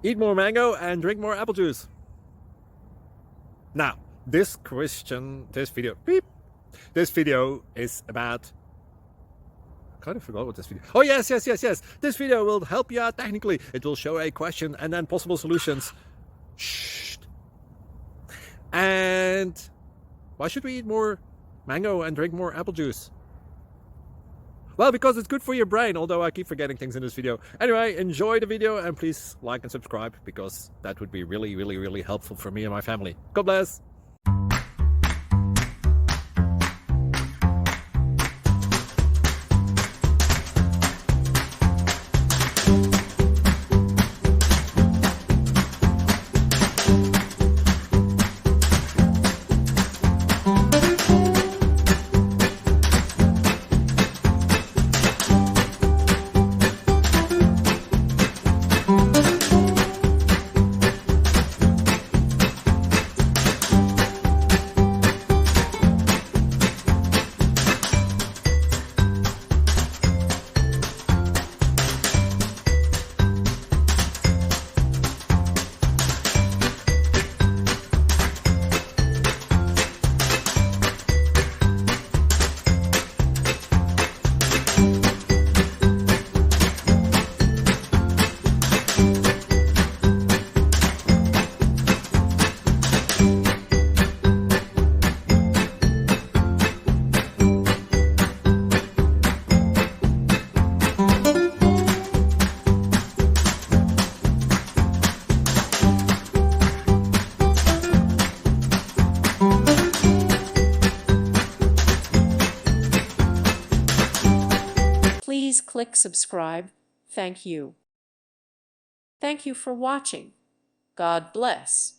Eat more mango and drink more apple juice. Now, this video is about... I kind of forgot what this video... Oh, yes. This video will help you out technically. It will show a question and then possible solutions. Shh. And why should we eat more mango and drink more apple juice? Well, because it's good for your brain, although I keep forgetting things in this video. Anyway, enjoy the video and please like and subscribe, because that would be really helpful for me and my family. God bless! Please click subscribe. Thank you. Thank you for watching. God bless.